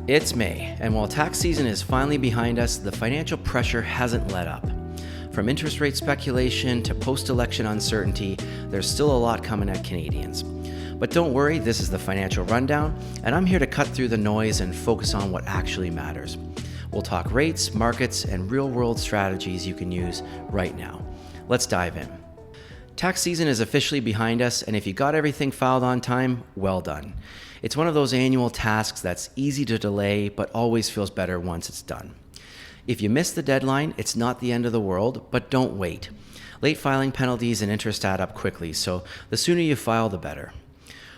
It's May, and while tax season is finally behind us, the financial pressure hasn't let up. From interest rate speculation to post-election uncertainty, there's still a lot coming at Canadians. But don't worry, this is the Financial Rundown, and I'm here to cut through the noise and focus on what actually matters. We'll talk rates, markets, and real-world strategies you can use right now. Let's dive in. Tax season is officially behind us, and if you got everything filed on time, well done. It's one of those annual tasks that's easy to delay, but always feels better once it's done. If you miss the deadline, it's not the end of the world, but don't wait. Late filing penalties and interest add up quickly, so the sooner you file, the better.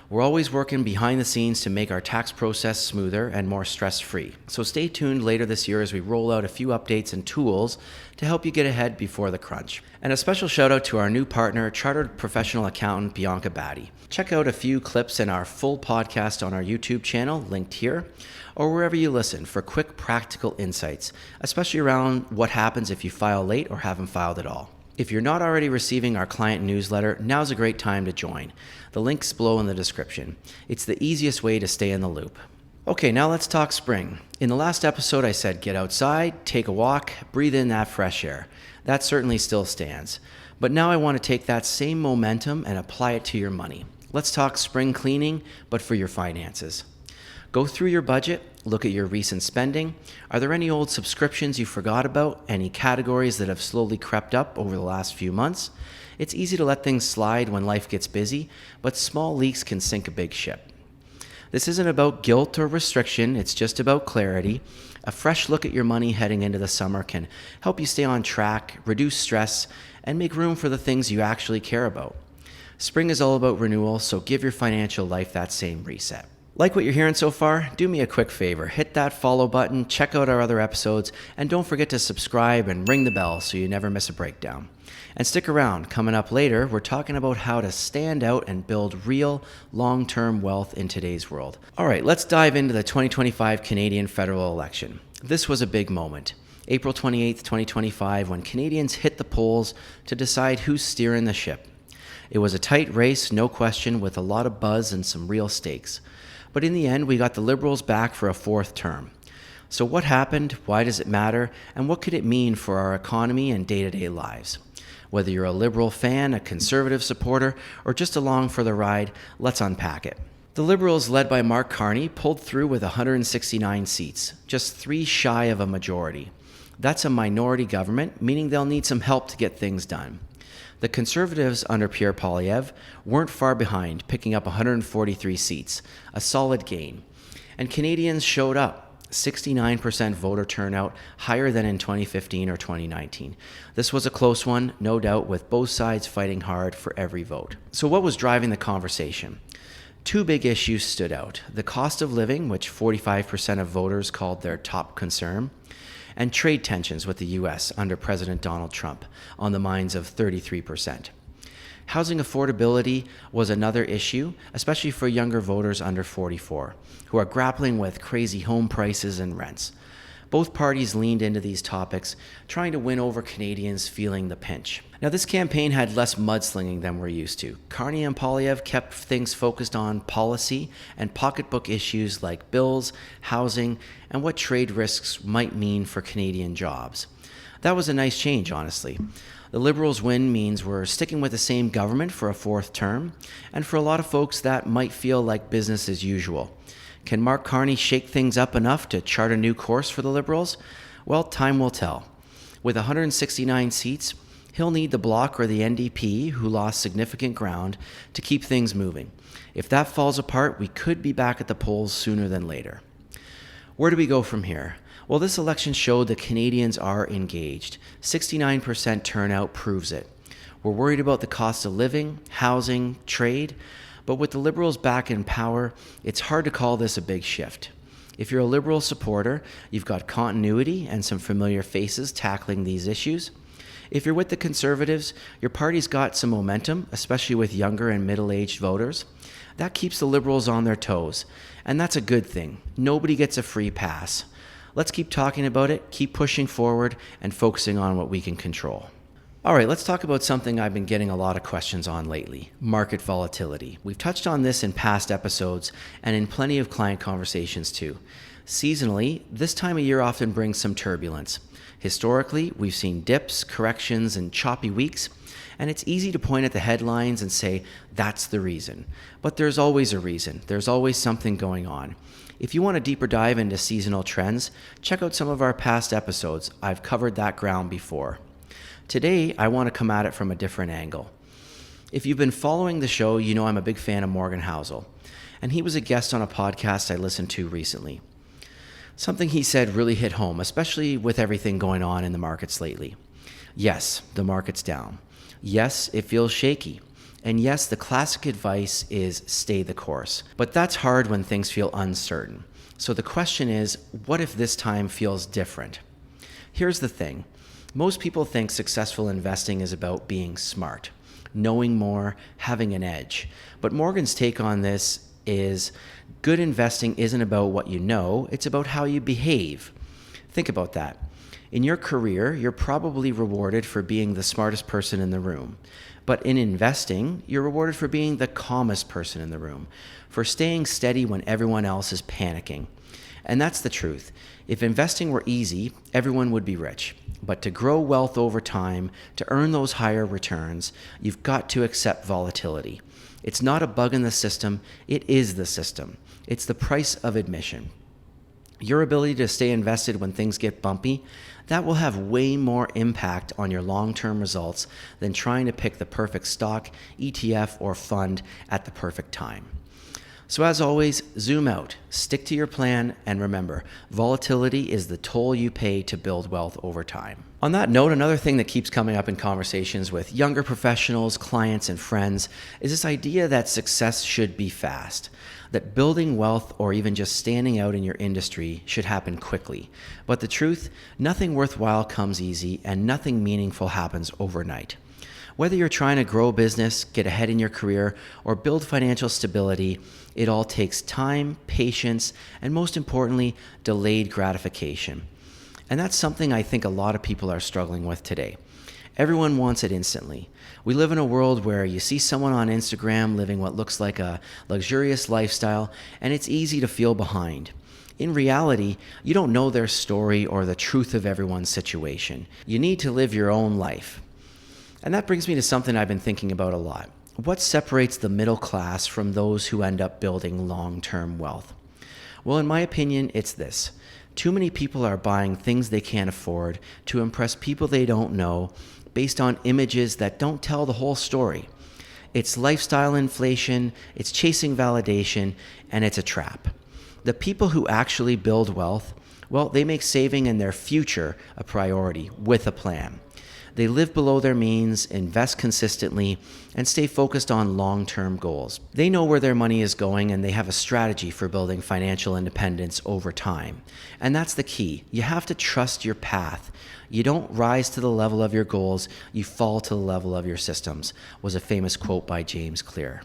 We're always working behind the scenes to make our tax process smoother and more stress-free. So stay tuned later this year as we roll out a few updates and tools to help you get ahead before the crunch. And a special shout out to our new partner, Chartered Professional Accountant Bianca Batty. Check out a few clips in our full podcast on our YouTube channel, linked here, or wherever you listen for quick practical insights, especially around what happens if you file late or haven't filed at all. If you're not already receiving our client newsletter, now's a great time to join. The link's below in the description. It's the easiest way to stay in the loop. Okay, now let's talk spring. In the last episode, I said get outside, take a walk, breathe in that fresh air. That certainly still stands. But now I want to take that same momentum and apply it to your money. Let's talk spring cleaning, but for your finances. Go through your budget, look at your recent spending. Are there any old subscriptions you forgot about? Any categories that have slowly crept up over the last few months? It's easy to let things slide when life gets busy, but small leaks can sink a big ship. This isn't about guilt or restriction, it's just about clarity. A fresh look at your money heading into the summer can help you stay on track, reduce stress, and make room for the things you actually care about. Spring is all about renewal, so give your financial life that same reset. Like what you're hearing so far? Do me a quick favor. Hit that follow button, check out our other episodes, and don't forget to subscribe and ring the bell so you never miss a breakdown. And stick around. Coming up later, we're talking about how to stand out and build real, long-term wealth in today's world. All right, let's dive into the 2025 Canadian federal election. This was a big moment. April 28th, 2025, when Canadians hit the polls to decide who's steering the ship. It was a tight race, no question, with a lot of buzz and some real stakes. But in the end, we got the Liberals back for a fourth term. So what happened? Why does it matter? And what could it mean for our economy and day-to-day lives? Whether you're a Liberal fan, a Conservative supporter, or just along for the ride, let's unpack it. The Liberals, led by Mark Carney, pulled through with 169 seats, just 3 shy of a majority. That's a minority government, meaning they'll need some help to get things done. The Conservatives under Pierre Poilievre weren't far behind, picking up 143 seats, a solid gain. And Canadians showed up, 69% voter turnout, higher than in 2015 or 2019. This was a close one, no doubt, with both sides fighting hard for every vote. So what was driving the conversation? 2 big issues stood out: the cost of living, which 45% of voters called their top concern, and trade tensions with the U.S. under President Donald Trump, on the minds of 33%. Housing affordability was another issue, especially for younger voters under 44, who are grappling with crazy home prices and rents. Both parties leaned into these topics, trying to win over Canadians feeling the pinch. Now, this campaign had less mudslinging than we're used to. Carney and Poilievre kept things focused on policy and pocketbook issues like bills, housing, and what trade risks might mean for Canadian jobs. That was a nice change, honestly. The Liberals' win means we're sticking with the same government for a fourth term, and for a lot of folks that might feel like business as usual. Can Mark Carney shake things up enough to chart a new course for the Liberals? Well, time will tell. With 169 seats, he'll need the Bloc or the NDP, who lost significant ground, to keep things moving. If that falls apart, we could be back at the polls sooner than later. Where do we go from here? Well, this election showed that Canadians are engaged. 69% turnout proves it. We're worried about the cost of living, housing, trade, but with the Liberals back in power, it's hard to call this a big shift. If you're a Liberal supporter, you've got continuity and some familiar faces tackling these issues. If you're with the Conservatives, your party's got some momentum, especially with younger and middle-aged voters. That keeps the Liberals on their toes, and that's a good thing. Nobody gets a free pass. Let's keep talking about it, keep pushing forward, and focusing on what we can control. All right, let's talk about something I've been getting a lot of questions on lately: market volatility. We've touched on this in past episodes and in plenty of client conversations too. Seasonally, this time of year often brings some turbulence. Historically, we've seen dips, corrections, and choppy weeks, and it's easy to point at the headlines and say, that's the reason. But there's always a reason. There's always something going on. If you want a deeper dive into seasonal trends, check out some of our past episodes. I've covered that ground before. Today, I want to come at it from a different angle. If you've been following the show, you know I'm a big fan of Morgan Housel, and he was a guest on a podcast I listened to recently. Something he said really hit home, especially with everything going on in the markets lately. Yes, the market's down. Yes, it feels shaky. And yes, the classic advice is stay the course. But that's hard when things feel uncertain. So the question is, what if this time feels different? Here's the thing. Most people think successful investing is about being smart, knowing more, having an edge. But Morgan's take on this is good investing isn't about what you know, it's about how you behave. Think about that. In your career, you're probably rewarded for being the smartest person in the room. But in investing, you're rewarded for being the calmest person in the room, for staying steady when everyone else is panicking. And that's the truth. If investing were easy, everyone would be rich. But to grow wealth over time, to earn those higher returns, you've got to accept volatility. It's not a bug in the system, it is the system. It's the price of admission. Your ability to stay invested when things get bumpy, that will have way more impact on your long-term results than trying to pick the perfect stock, ETF, or fund at the perfect time. So as always, zoom out, stick to your plan, and remember, volatility is the toll you pay to build wealth over time. On that note, another thing that keeps coming up in conversations with younger professionals, clients, and friends is this idea that success should be fast, that building wealth or even just standing out in your industry should happen quickly. But the truth, nothing worthwhile comes easy and nothing meaningful happens overnight. Whether you're trying to grow a business, get ahead in your career, or build financial stability, it all takes time, patience, and most importantly, delayed gratification. And that's something I think a lot of people are struggling with today. Everyone wants it instantly. We live in a world where you see someone on Instagram living what looks like a luxurious lifestyle, and it's easy to feel behind. In reality, you don't know their story or the truth of everyone's situation. You need to live your own life. And that brings me to something I've been thinking about a lot. What separates the middle class from those who end up building long-term wealth? Well, in my opinion, it's this. Too many people are buying things they can't afford to impress people they don't know based on images that don't tell the whole story. It's lifestyle inflation, it's chasing validation, and it's a trap. The people who actually build wealth, well, they make saving and their future a priority with a plan. They live below their means, invest consistently, and stay focused on long-term goals. They know where their money is going, and they have a strategy for building financial independence over time. And that's the key. You have to trust your path. You don't rise to the level of your goals, you fall to the level of your systems, was a famous quote by James Clear.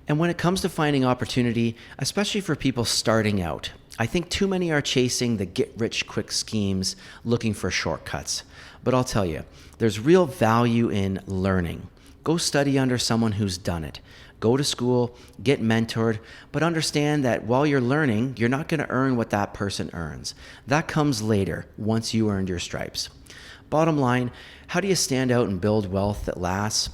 And when it comes to finding opportunity, especially for people starting out, I think too many are chasing the get-rich-quick schemes, looking for shortcuts. But I'll tell you, there's real value in learning. Go study under someone who's done it. Go to school, get mentored, but understand that while you're learning, you're not going to earn what that person earns. That comes later, once you earned your stripes. Bottom line, how do you stand out and build wealth that lasts?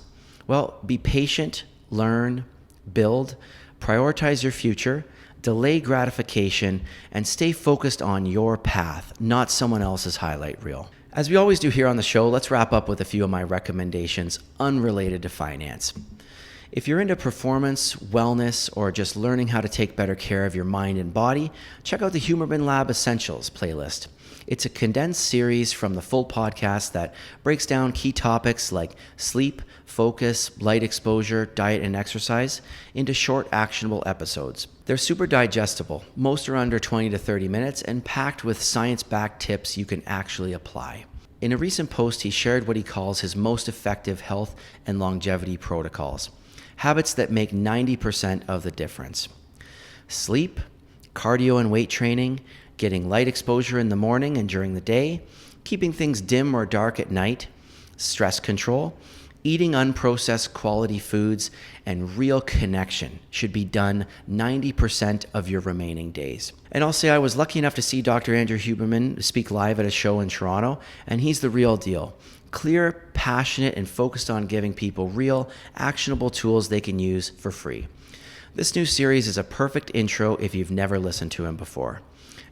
Well, be patient, learn, build, prioritize your future, delay gratification, and stay focused on your path, not someone else's highlight reel. As we always do here on the show, let's wrap up with a few of my recommendations unrelated to finance. If you're into performance, wellness, or just learning how to take better care of your mind and body, check out the Huberman Lab Essentials playlist. It's a condensed series from the full podcast that breaks down key topics like sleep, focus, light exposure, diet, and exercise into short, actionable episodes. They're super digestible. Most are under 20 to 30 minutes and packed with science-backed tips you can actually apply. In a recent post, he shared what he calls his most effective health and longevity protocols, habits that make 90% of the difference. Sleep, cardio and weight training, getting light exposure in the morning and during the day, keeping things dim or dark at night, stress control, Eating unprocessed quality foods and real connection should be done 90% of your remaining days. And I'll say I was lucky enough to see Dr. Andrew Huberman speak live at a show in Toronto, and he's the real deal. Clear, passionate, and focused on giving people real, actionable tools they can use for free. This new series is a perfect intro if you've never listened to him before.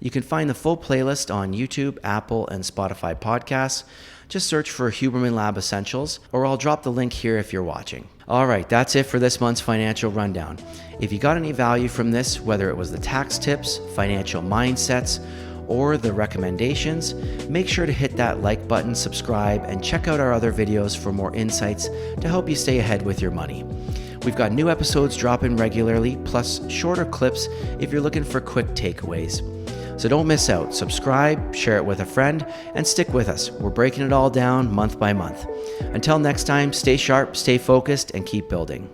You can find the full playlist on YouTube, Apple, and Spotify podcasts. Just search for Huberman Lab Essentials, or I'll drop the link here if you're watching. All right, that's it for this month's financial rundown. If you got any value from this, whether it was the tax tips, financial mindsets, or the recommendations, make sure to hit that like button, subscribe, and check out our other videos for more insights to help you stay ahead with your money. We've got new episodes dropping regularly, plus shorter clips if you're looking for quick takeaways. So don't miss out. Subscribe, share it with a friend, and stick with us. We're breaking it all down month by month. Until next time, stay sharp, stay focused, and keep building.